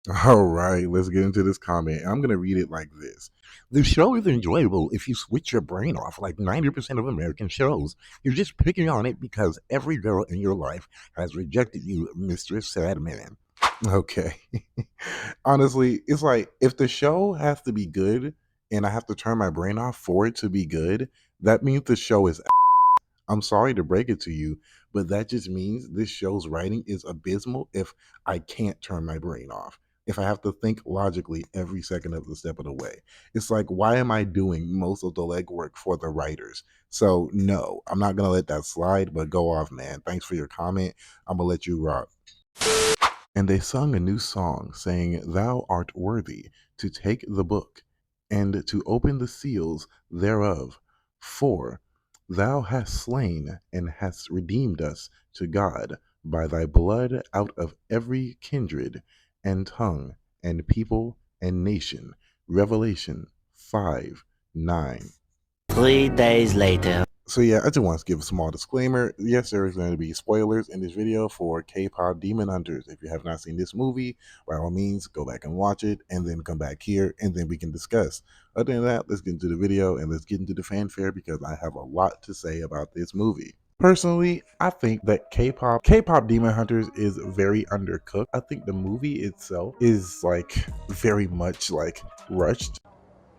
All right, let's get into this comment. I'm going to read it like this. The show is enjoyable if you switch your brain off like 90% of American shows. You're just picking on it because every girl in your life has rejected you, Mr. Sad Man. Okay. Honestly, it's like if the show has to be good and I have to turn my brain off for it to be good, that means the show is. I'm sorry to break it to you, but that just means this show's writing is abysmal if I can't turn my brain off. If I have to think logically every second of the step of the way. It's like, why am I doing most of the legwork for the writers? So, no, I'm not going to let that slide, but go off, man. Thanks for your comment. I'm going to let you rock. And they sung a new song, saying, Thou art worthy to take the book and to open the seals thereof. For thou hast slain and hast redeemed us to God by thy blood out of every kindred and tongue and people and nation. Revelation 5:9. 3 days later. So yeah, I just want to give a small disclaimer. Yes, there is going to be spoilers in this video for K-pop Demon Hunters. If you have not seen this movie, by all means, go back and watch it, and then come back here, and then we can discuss. Other than that, let's get into the video and let's get into the fanfare because I have a lot to say about this movie. Personally, I think that K-pop Demon Hunters is very undercooked. I think the movie itself is like very much like rushed.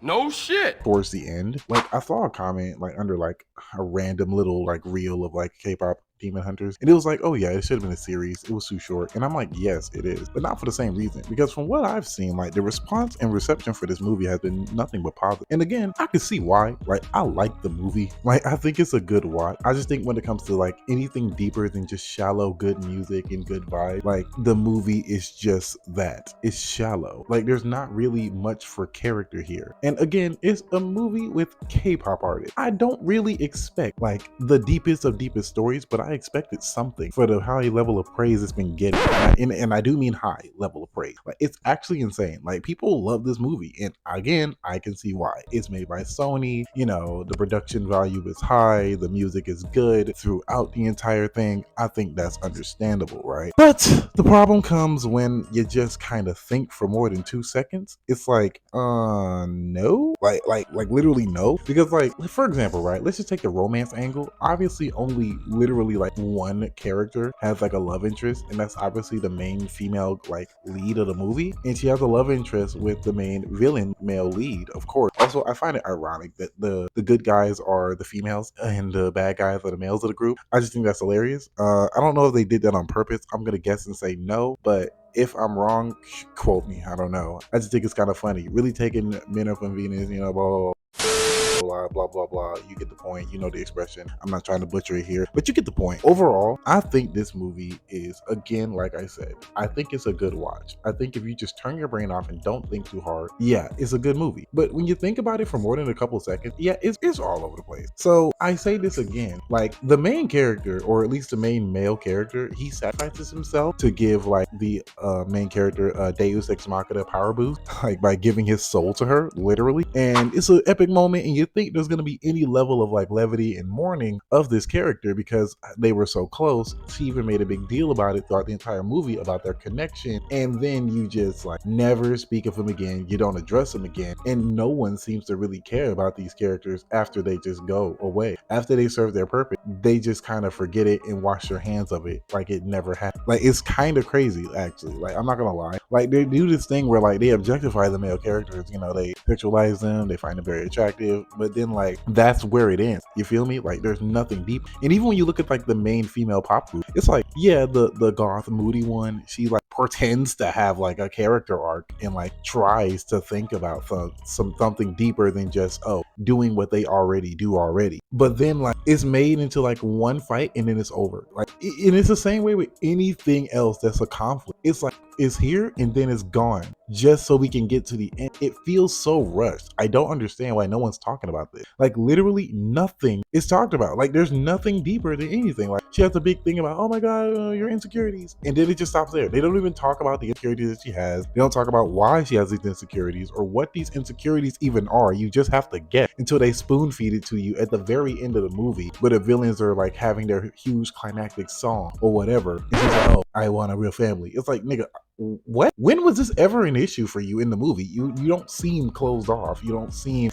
No shit. Towards the end, like I saw a comment like under like a random little like reel of like K-pop Demon Hunters, and it was like, oh yeah, it should have been a series. It was too short, and I'm like, yes, it is, but not for the same reason. Because from what I've seen, like the response and reception for this movie has been nothing but positive. And again, I can see why. Like I like the movie. Like I think it's a good watch. I just think when it comes to like anything deeper than just shallow good music and good vibe, like the movie is just that. It's shallow. Like there's not really much for character here. And again, it's a movie with K-pop artists. I don't really expect like the deepest of deepest stories, but I expected something for the high level of praise it's been getting. And I do mean high level of praise. Like it's actually insane. Like people love this movie. And again, I can see why. It's made by Sony, the production value is high, the music is good throughout the entire thing. I think that's understandable, right? But the problem comes when you just kind of think for more than 2 seconds. It's like, no, like literally no, because like for example, right? Let's just take the romance angle. Obviously, only literally like one character has like a love interest, and that's obviously the main female like lead of the movie, and she has a love interest with the main villain male lead, of course. Also, I find it ironic that the good guys are the females and the bad guys are the males of the group. I just think that's hilarious. I don't know if they did that on purpose. I'm gonna guess and say no, but if I'm wrong, quote me. I don't know. I just think it's kind of funny. Really taking men up on Venus, blah, blah, blah, blah, blah, blah. You get the point. You know the expression. I'm not trying to butcher it here, but you get the point. Overall, I think this movie is, again, like I said, I think it's a good watch. I think if you just turn your brain off and don't think too hard, yeah, it's a good movie. But when you think about it for more than a couple seconds, yeah, it's all over the place. So I say this again, like the main character, or at least the main male character, he sacrifices himself to give like the main character Deus Ex Machina power boost, like by giving his soul to her, literally. And it's an epic moment, and you think there's gonna be any level of like levity and mourning of this character because they were so close. She even made a big deal about it throughout the entire movie about their connection, and then you just like never speak of him again. You don't address him again, and no one seems to really care about these characters after they just go away. After they serve their purpose, they just kind of forget it and wash their hands of it like it never happened. Like it's kind of crazy, actually. Like I'm not gonna lie. Like they do this thing where like they objectify the male characters. They sexualize them. They find them very attractive, but then like that's where it ends. You feel me? Like there's nothing deep. And even when you look at like the main female pop group, it's like yeah, the goth moody one, she like pretends to have like a character arc and like tries to think about something deeper than just doing what they already do already. But then like it's made into like one fight and then it's over. Like and it's the same way with anything else that's a conflict. It's like it's here and then it's gone just so we can get to the end. It feels so rushed. I don't understand why no one's talking about this. Like literally nothing is talked about. Like there's nothing deeper than anything. Like she has a big thing about, oh my god, your insecurities, and then it just stops there. They don't even talk about the insecurities that she has. They don't talk about why she has these insecurities or what these insecurities even are. You just have to guess until they spoon feed it to you at the very end of the movie, where the villains are like having their huge climactic song or whatever. And she's like, oh, I want a real family. It's like, nigga, what? When was this ever an issue for you in the movie? You don't seem closed off. You don't seem,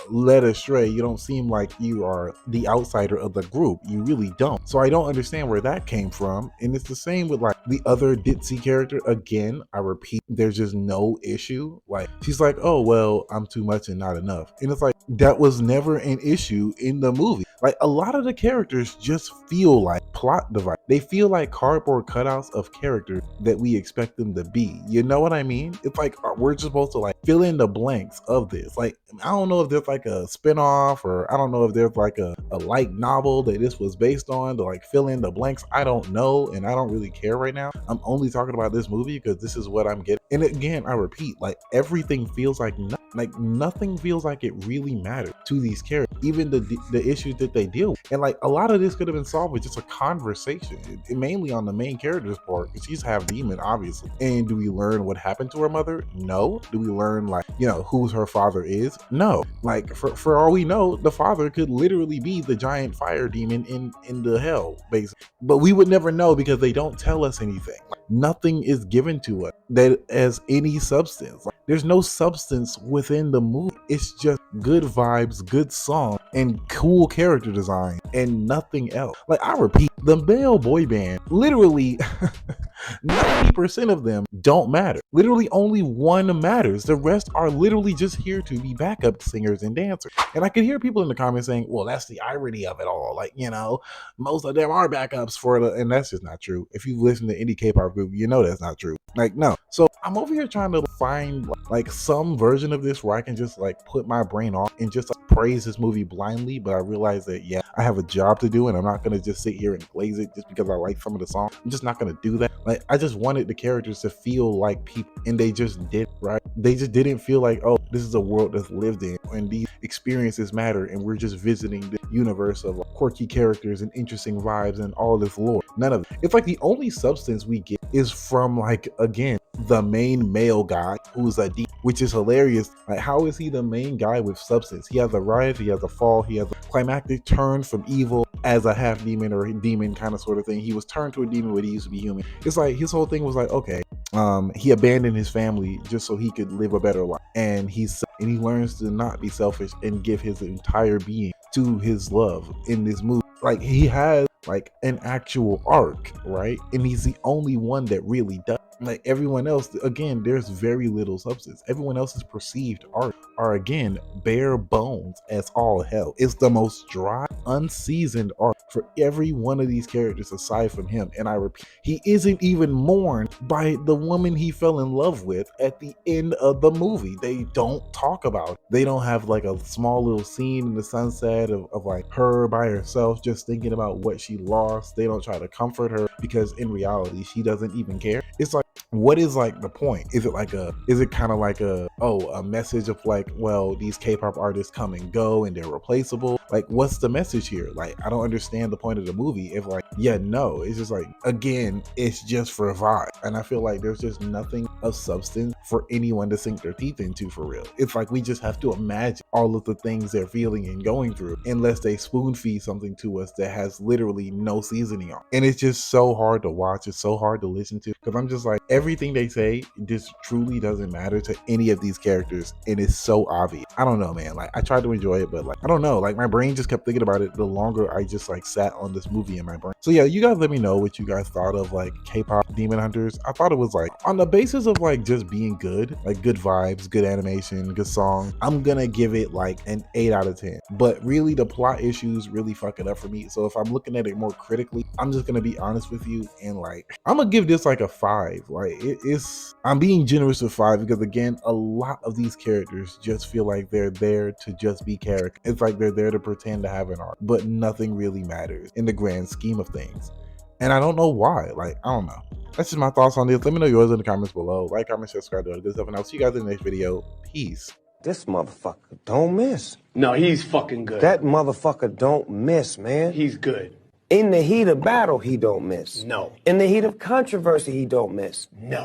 led astray. You don't seem like you are the outsider of the group. You really don't. So I don't understand where that came from. And it's the same with like the other ditzy character. Again, I repeat, there's just no issue. Like she's like, oh well, I'm too much and not enough. And it's like that was never an issue in the movie. Like a lot of the characters just feel like plot device. They feel like cardboard cutouts of characters that we expect them to be. You know what I mean? It's like we're just supposed to like fill in the blanks of this. Like I don't know if there's like a spinoff, or I don't know if there's like a light novel that this was based on to like fill in the blanks. I don't know, and I don't really care right now. I'm only talking about this movie because this is what I'm getting. And again, I repeat, like everything feels like nothing feels like it really matters to these characters, even the issues that they deal with. And like a lot of this could have been solved with just a conversation, mainly on the main character's part, because she's half demon, obviously. And do we learn what happened to her mother? No. Do we learn like who her father is? No. Like for all we know, the father could literally be the giant fire demon in the hell, basically. But we would never know because they don't tell us anything. Like, nothing is given to us that as any substance. Like, there's no substance within the movie. It's just good vibes, good song, and cool character design, and nothing else. Like I repeat, the male boy band, literally 90% of them don't matter. Literally only one matters. The rest are literally just here to be backup singers and dancers. And I could hear people in the comments saying, well, that's the irony of it all. Like, most of them are backups and that's just not true. If you listen to any K-pop group, that's not true. Like, no. So I'm over here trying to find like some version of this where I can just like put my brain off and just like, praise this movie blindly. But I realize that, I have a job to do, and I'm not going to just sit here and glaze it just because I like some of the songs. I'm just not going to do that. Like, I just wanted the characters to feel like people, and they just did, right? They just didn't feel like, oh, this is a world that's lived in, and these experiences matter, and we're just visiting the universe of like, quirky characters and interesting vibes and all this lore. None of it. It's like the only substance we get is from like, again, the main male guy who's a demon, which is hilarious. Like, how is he the main guy with substance? He has a rise, he has a fall, he has a climactic turn from evil as a half demon or a demon kind of sort of thing. He was turned to a demon when he used to be human. It's like his whole thing was like, okay, he abandoned his family just so he could live a better life, and he learns to not be selfish and give his entire being to his love in this movie. Like, he has like an actual arc, right? And he's the only one that really does. Like everyone else, again, there's very little substance. Everyone else's perceived art are, again, bare bones as all hell. It's the most dry, unseasoned art for every one of these characters aside from him. And I repeat, he isn't even mourned by the woman he fell in love with at the end of the movie. They don't talk about it. They don't have like a small little scene in the sunset of like her by herself just thinking about what she lost. They don't try to comfort her because in reality she doesn't even care. It's like, what is like the point? Is it kind of like a message of like, well, these K-pop artists come and go and they're replaceable? Like, what's the message here? Like, I don't understand the point of the movie if like, no, it's just like, again, it's just for a vibe. And I feel like there's just nothing of substance for anyone to sink their teeth into for real. It's like we just have to imagine all of the things they're feeling and going through unless they spoon feed something to us that has literally no seasoning on. And it's just so hard to watch. It's so hard to listen to because I'm just like, everything they say just truly doesn't matter to any of these characters, and it's so obvious. I don't know, man. Like, I tried to enjoy it, but like, I don't know. Like, my brain just kept thinking about it the longer I just like sat on this movie in my brain. So yeah, you guys let me know what you guys thought of like K-pop Demon Hunters. I thought it was like, on the basis of like just being good, like good vibes, good animation, good song, I'm gonna give it like an 8 out of 10. But really, the plot issues really fuck it up for me. So if I'm looking at it more critically, I'm just gonna be honest with you, and like, I'm gonna give this like a 5. Like, I'm being generous with 5 because again, a lot of these characters just feel like they're there to just be characters. It's like they're there to pretend to have an arc, but nothing really matters in the grand scheme of things. And I don't know why. Like, I don't know. That's just my thoughts on this. Let me know yours in the comments below. Like, comment, subscribe to all this stuff, and I'll see you guys in the next video. Peace. This motherfucker don't miss. No, he's fucking good. That motherfucker don't miss, man. He's good. In the heat of battle, he don't miss. No. In the heat of controversy, he don't miss. No.